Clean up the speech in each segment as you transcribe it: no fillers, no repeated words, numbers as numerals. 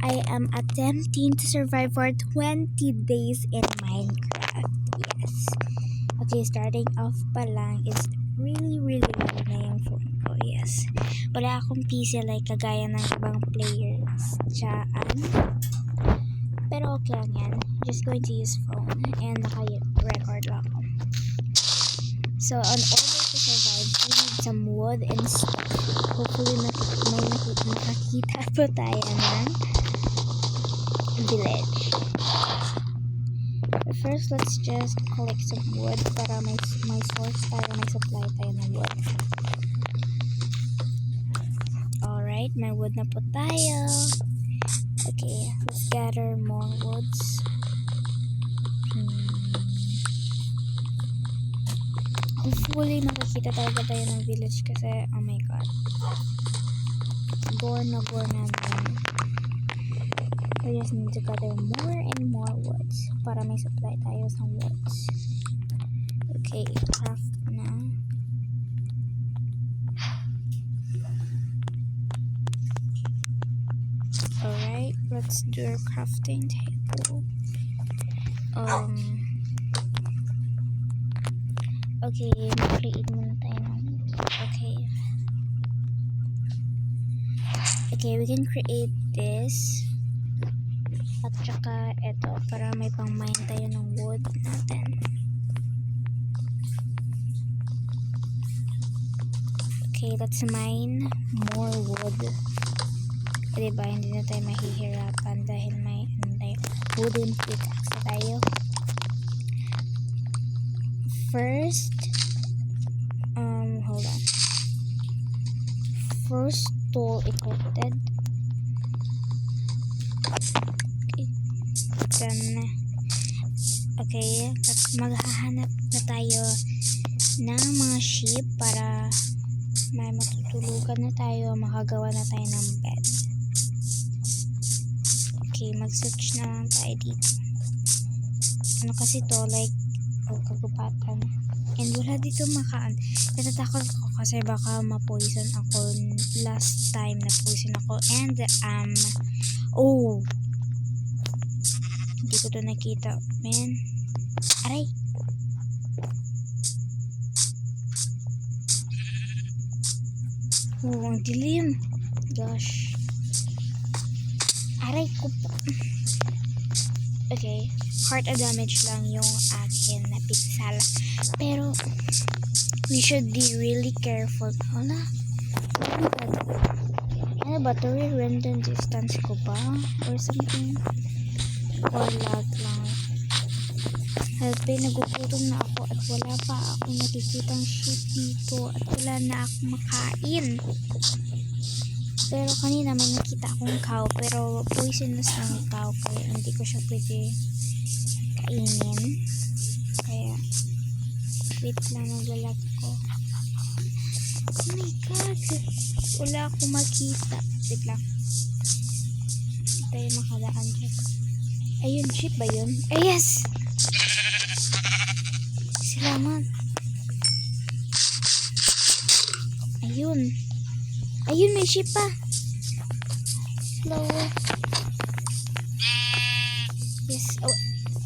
I am attempting to survive for 20 days in Minecraft. Yes. Okay, starting off pa lang is really low na yung phone ko. Yes. Wala akong PC like kagaya ng ibang players. Tsaan. Pero okay lang yan. Just going to use phone and naka-record lang ako. So, in order to survive, we need some wood and stuff. Hopefully, makakita po tayo ng village. But first, let's just collect some wood para may source tayo, may supply tayo ng wood. Alright, may wood na po tayo. Okay, let's gather more woods. Hopefully, makakita talaga tayo ng village kasi, oh my god. Gore na naman. We just need to gather more and more woods para may supply tayo sa woods. Okay, craft na. Alright, let's do our crafting table. Okay, mag-create muna tayo ng okay, we can create this at saka ito para may pang mine tayo ng wood natin. Okay, let's mine more wood. Diba, hindi na tayo mahihirapan dahil may wooden pickaxe tayo. First, hold on. First tool equipped. Then, okay, maghahanap na tayo ng mga sheep para may matutulugan na tayo, makagawa na tayo ng bed. Okay, mag-search na lang tayo dito. Ano kasi to, like, kagubatan. And wala dito makaan. Natatakot ako kasi baka ma-poison ako. Last time na-poison ako. And, hindi ko to nakita. Man. Aray! Ang dilim. Gosh. Aray ko po. Okay. Heart damage lang yung akin na pixel. Pero, we should be really careful. Hala? Ano ba ito? Random distance ko ba? Or something? Or lag lang? Helpe, nagugutom na ako at wala pa ako nakikitang sheep dito at wala na akong makain. Pero kanina may nakita akong cow pero poisonous ng cow kaya hindi ko siya pwede kainin. Kaya wait lang, naglalag ko. Oh my god, wala akong makita. Wait lang, hindi tayo makadaan dyan. Ayun, sheep ba yun? Yes! Salamat. Ayun, may sheep pa. Slow. Yes. Oh,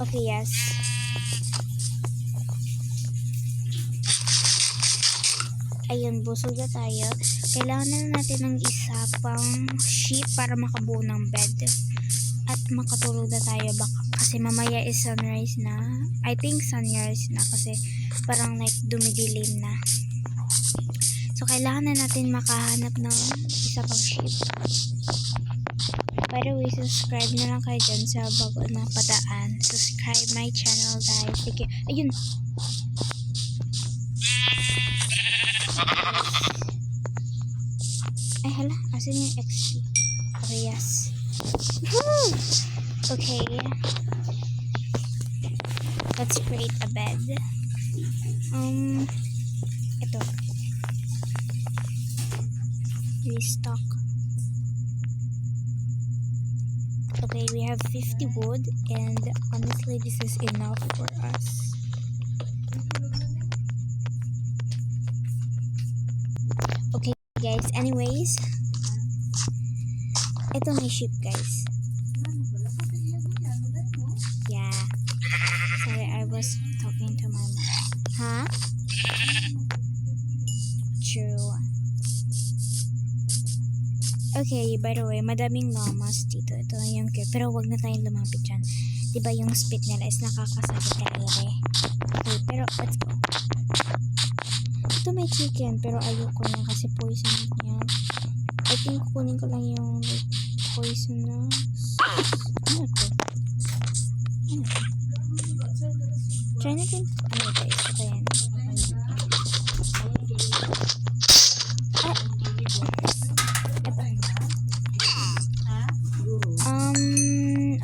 okay, yes. Ayun, busog na tayo. Kailangan na natin ng isa pang sheep para makabuo ng bed. At makatulog na tayo baka kasi mamaya is sunrise na. I think sunrise na kasi parang like dumidilim na. So, kailangan na natin makahanap ng isa pang sheep. By the way, subscribe na lang kayo dyan sa bago na padaan. Subscribe my channel, guys. Sige. Ayun. Ay, hala. Asan yung XP? Okay, yes. Woo! Okay. Let's create a bed. Ito. Restock. Okay, we have 50 wood and honestly this is enough for us. Okay guys, anyways, Ito may sheep, guys. Yeah. Sorry, I was talking to my mom. Huh? True. Okay, by the way, madaming llamas dito. Ito yung cute. Pero wag na tayong lumapit dyan. Diba yung spit nila is nakakasakit talaga eh. Okay, pero let's go. Ito may chicken, pero ayoko na kasi poison yan. I think kukunin ko lang yung like, poisonous. Ano to? Ano to? Try natin. Ano guys? Ito yan. Ah!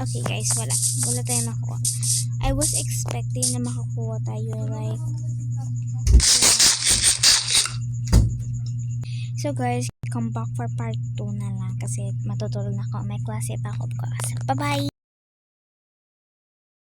Okay guys, wala tayong makuha. I was expecting na makakuha tayo like so guys, come back for part 2 na lang kasi matutulog na ako. May klase pa ako bukas. Bye bye!